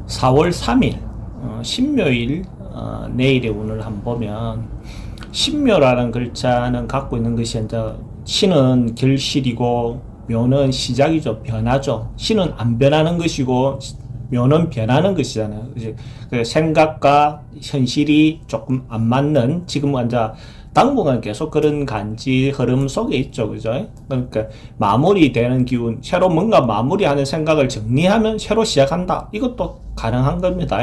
4월 3일 신묘일 내일의 운을 한번 보면 신묘라는 글자는 갖고 있는 것이 이제 신은 결실이고 묘는 시작이죠. 변화죠. 신은 안 변하는 것이고 묘는 변하는 것이잖아요. 그 생각과 현실이 조금 안 맞는 지금 이제 당분간 계속 그런 간지 흐름 속에 있죠. 그죠? 그러니까 마무리되는 기운, 새로 뭔가 마무리하는 생각을 정리하면 새로 시작한다. 이것도 가능한 겁니다.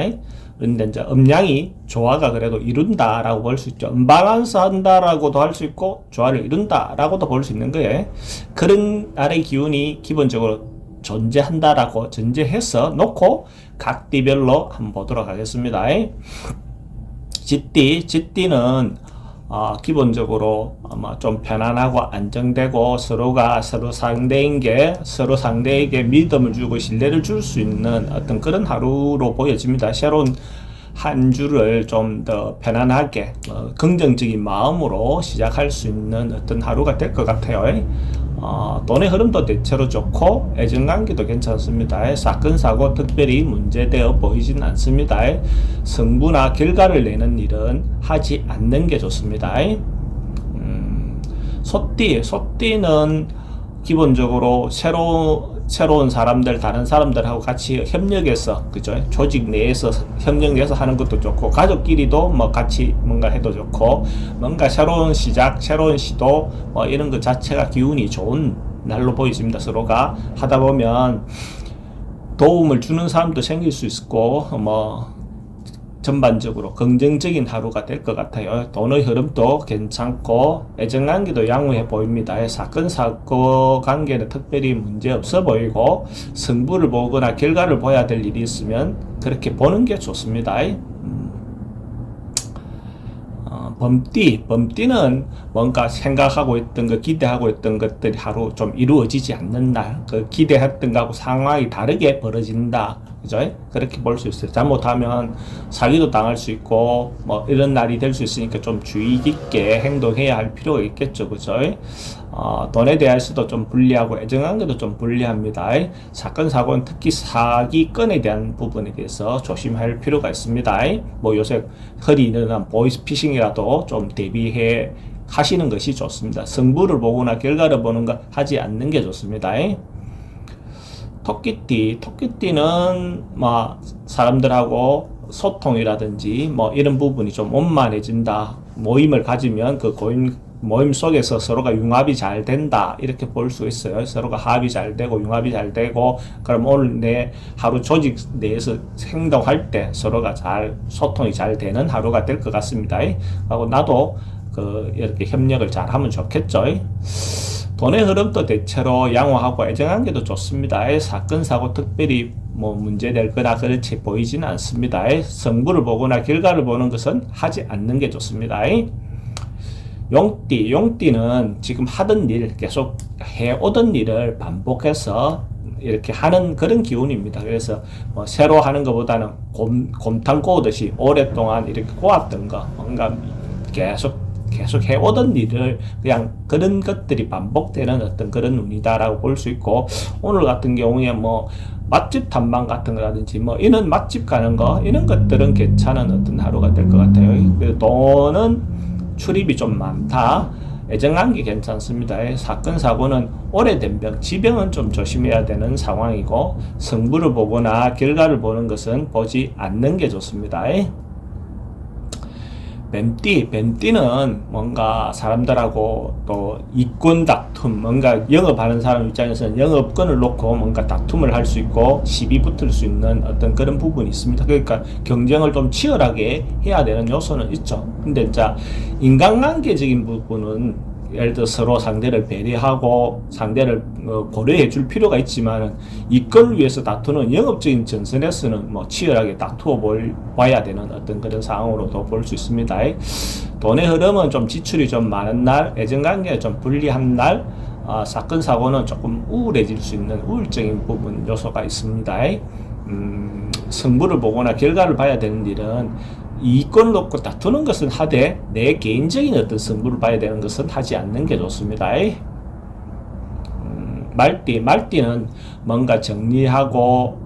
그런데 이제 음양이 조화가 그래도 이룬다라고 볼 수 있죠. 음바란스 한다라고도 할 수 있고 조화를 이룬다라고도 볼 수 있는 거예요. 그런 날의 기운이 기본적으로 존재한다라고 전제해서 놓고 각 띠별로 한번 보도록 하겠습니다. 쥐띠는 기본적으로 아마 좀 편안하고 안정되고 서로 상대에게 믿음을 주고 신뢰를 줄 수 있는 어떤 그런 하루로 보여집니다. 새로운 한 주를 좀 더 편안하게 긍정적인 마음으로 시작할 수 있는 어떤 하루가 될 것 같아요. 돈의 흐름도 대체로 좋고 애정관계도 괜찮습니다. 사건 사고 특별히 문제되어 보이진 않습니다. 성부나 결과를 내는 일은 하지 않는 게 좋습니다. 소띠는 기본적으로 새로운 사람들, 다른 사람들하고 같이 협력해서, 그죠? 조직 내에서 협력해서 하는 것도 좋고, 가족끼리도 뭐 같이 뭔가 해도 좋고, 뭔가 새로운 시작, 새로운 시도, 이런 것 자체가 기운이 좋은 날로 보여집니다. 서로가 하다 보면 도움을 주는 사람도 생길 수 있고, 전반적으로 긍정적인 하루가 될 것 같아요. 돈의 흐름도 괜찮고 애정관계도 양호해 보입니다. 사건 사고 관계는 특별히 문제 없어 보이고 승부를 보거나 결과를 보아야 될 일이 있으면 그렇게 보는 게 좋습니다. 범띠는 뭔가 생각하고 있던 것, 기대하고 있던 것들이 하루 좀 이루어지지 않는 날, 그 기대했던 것하고 상황이 다르게 벌어진다. 그죠? 그렇게 볼 수 있어요. 잘못하면 사기도 당할 수 있고, 이런 날이 될 수 있으니까 좀 주의 깊게 행동해야 할 필요가 있겠죠. 그죠? 돈에 대해서도 좀 불리하고 애정관계도 좀 불리합니다. 사건 사고는 특히 사기건에 대한 부분에 대해서 조심할 필요가 있습니다. 요새 흔히 일어난 보이스피싱이라도 좀 대비해 하시는 것이 좋습니다. 성부를 보거나 결과를 보는 거 하지 않는 게 좋습니다. 토끼띠는 사람들하고 소통이라든지 이런 부분이 좀 원만해진다. 모임을 가지면 그 모임 속에서 서로가 융합이 잘 된다. 이렇게 볼 수 있어요. 서로가 합이 잘 되고 융합이 잘 되고 그럼 오늘 내 하루 조직 내에서 행동할 때 서로가 소통이 잘 되는 하루가 될 것 같습니다. 하고 나도 이렇게 협력을 잘 하면 좋겠죠. 돈의 흐름도 대체로 양호하고 애정관계도 좋습니다. 사건 사고 특별히 문제될 거나 그렇게 보이지는 않습니다. 성부를 보거나 결과를 보는 것은 하지 않는 게 좋습니다. 용띠는 지금 하던 일, 계속 해오던 일을 반복해서 이렇게 하는 그런 기운입니다. 그래서 새로 하는 것보다는 곰탕 꼬듯이 오랫동안 이렇게 꼬았던 거, 뭔가 계속 해오던 일을 그냥 그런 것들이 반복되는 어떤 그런 운이다라고 볼 수 있고, 오늘 같은 경우에 맛집 탐방 같은 거라든지 이런 맛집 가는 거, 이런 것들은 괜찮은 어떤 하루가 될 것 같아요. 돈은 출입이 좀 많다. 애정관계 괜찮습니다. 사건 사고는 오래된 병, 지병은 좀 조심해야 되는 상황이고, 성부를 보거나 결과를 보는 것은 보지 않는 게 좋습니다. 뱀띠는 뭔가 사람들하고 또 이권 다툼, 뭔가 영업하는 사람 입장에서는 영업권을 놓고 뭔가 다툼을 할 수 있고 시비 붙을 수 있는 어떤 그런 부분이 있습니다. 그러니까 경쟁을 좀 치열하게 해야 되는 요소는 있죠. 근데 이제 인간관계적인 부분은 예를 들어 서로 상대를 배려하고 상대를 고려해 줄 필요가 있지만 이권을 위해서 다투는 영업적인 전선에서는 치열하게 다투어 봐야 되는 어떤 그런 상황으로도 볼 수 있습니다. 돈의 흐름은 좀 지출이 좀 많은 날, 애정관계가 좀 불리한 날, 사건 사고는 조금 우울해질 수 있는 우울적인 부분 요소가 있습니다. 성부를 보거나 결과를 봐야 되는 일은 이권을 놓고 다투는 것은 하되 내 개인적인 어떤 승부를 봐야 되는 것은 하지 않는 게 좋습니다. 말띠는 뭔가 정리하고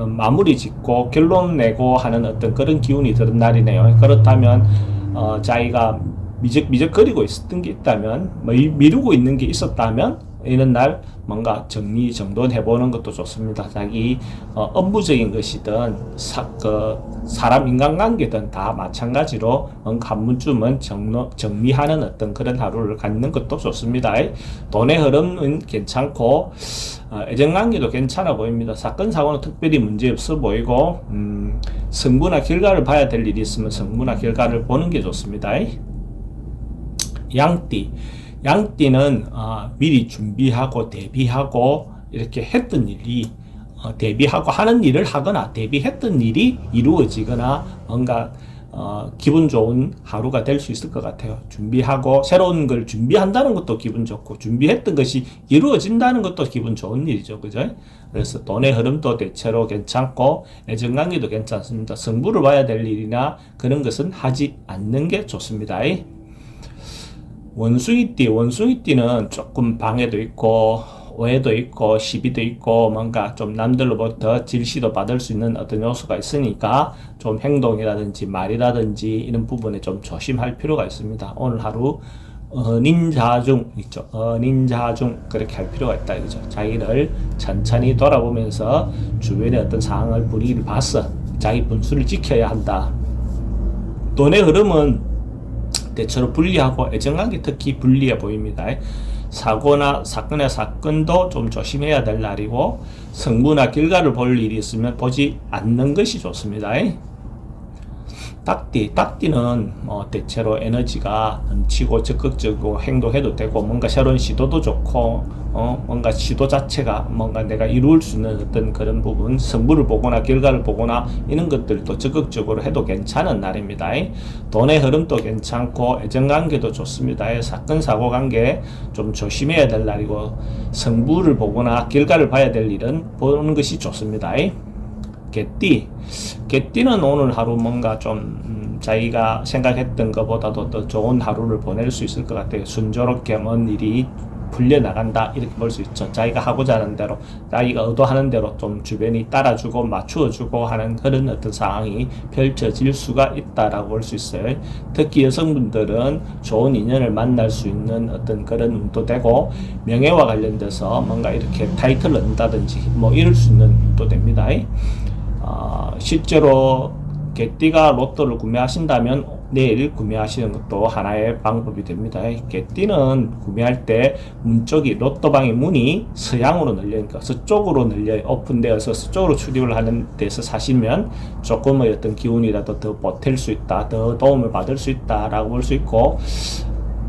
마무리 짓고 결론 내고 하는 어떤 그런 기운이 드는 날이네요. 그렇다면 자기가 미적거리고 있었던 게 있다면, 미루고 있는 게 있었다면 이런 날 뭔가 정리정돈해보는 것도 좋습니다. 자기 업무적인 것이든 사람 인간관계든 다 마찬가지로 한 번쯤은 정리하는 어떤 그런 하루를 갖는 것도 좋습니다. 돈의 흐름은 괜찮고 애정관계도 괜찮아 보입니다. 사건 사고는 특별히 문제 없어 보이고 성부나 결과를 봐야 될 일이 있으면 성부나 결과를 보는 게 좋습니다. 양띠는 미리 준비하고 대비하고 이렇게 했던 일이 대비하고 하는 일을 하거나 대비했던 일이 이루어지거나 뭔가 기분 좋은 하루가 될 수 있을 것 같아요. 준비하고 새로운 걸 준비한다는 것도 기분 좋고 준비했던 것이 이루어진다는 것도 기분 좋은 일이죠. 그죠? 그래서 돈의 흐름도 대체로 괜찮고 애정관계도 괜찮습니다. 승부를 봐야 될 일이나 그런 것은 하지 않는 게 좋습니다. 원숭이띠는 조금 방해도 있고 오해도 있고 시비도 있고 뭔가 좀 남들로부터 질시도 받을 수 있는 어떤 요소가 있으니까 좀 행동이라든지 말이라든지 이런 부분에 좀 조심할 필요가 있습니다. 오늘 하루 은인자중 있죠. 은인자중 그렇게 할 필요가 있다 이거죠. 자기를 천천히 돌아보면서 주변의 어떤 상황을 분위기를 봐서 자기 분수를 지켜야 한다. 돈의 흐름은 대체로 불리하고 애정관계 특히 불리해 보입니다. 사고나 사건도 좀 조심해야 될 날이고 성부나 결과를 볼 일이 있으면 보지 않는 것이 좋습니다. 딱띠는 대체로 에너지가 넘치고 적극적으로 행동해도 되고 뭔가 새로운 시도도 좋고 뭔가 시도 자체가 뭔가 내가 이룰 수 있는 어떤 그런 부분 성부를 보거나 결과를 보거나 이런 것들도 적극적으로 해도 괜찮은 날입니다. 돈의 흐름도 괜찮고 애정관계도 좋습니다. 사건 사고 관계 좀 조심해야 될 날이고 성부를 보거나 결과를 봐야 될 일은 보는 것이 좋습니다. 개띠는 오늘 하루 뭔가 좀 자기가 생각했던 것보다도 더 좋은 하루를 보낼 수 있을 것 같아요. 순조롭게 먼 일이 풀려나간다 이렇게 볼 수 있죠. 자기가 하고자 하는 대로 자기가 의도하는 대로 좀 주변이 따라주고 맞추어주고 하는 그런 어떤 상황이 펼쳐질 수가 있다라고 볼 수 있어요. 특히 여성분들은 좋은 인연을 만날 수 있는 어떤 그런 운도 되고 명예와 관련돼서 뭔가 이렇게 타이틀을 얻는다든지 뭐 이럴 수 있는 운도 됩니다. 실제로 개띠가 로또를 구매하신다면 내일 구매하시는 것도 하나의 방법이 됩니다. 개띠는 구매할 때 문 쪽이 로또방의 문이 서양으로 열려니까 서쪽으로 열려 오픈되어서 서쪽으로 출입을 하는 데서 사시면 조금의 어떤 기운이라도 더 보탤 수 있다, 더 도움을 받을 수 있다라고 볼 수 있고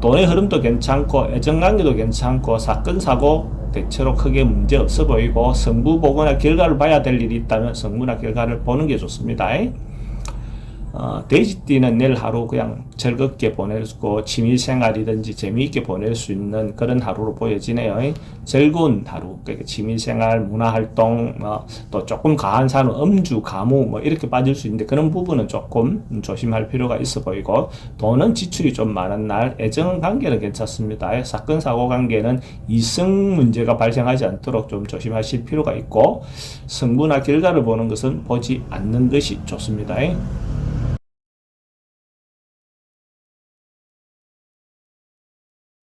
돈의 흐름도 괜찮고 애정관계도 괜찮고 사건 사고 대체로 크게 문제 없어 보이고 성부 보거나 결과를 봐야 될 일이 있다면 성부나 결과를 보는 게 좋습니다. 돼지띠는 내일 하루 그냥 즐겁게 보내고 취미생활이든지 재미있게 보낼 수 있는 그런 하루로 보여지네요. 즐거운 하루, 그러니까 취미생활, 문화활동, 또 조금 과한 산후, 음주, 가무 뭐 이렇게 빠질 수 있는데 그런 부분은 조금 조심할 필요가 있어 보이고 돈은 지출이 좀 많은 날, 애정관계는 괜찮습니다. 사건 사고 관계는 이성 문제가 발생하지 않도록 좀 조심하실 필요가 있고 성부나 결과를 보는 것은 보지 않는 것이 좋습니다.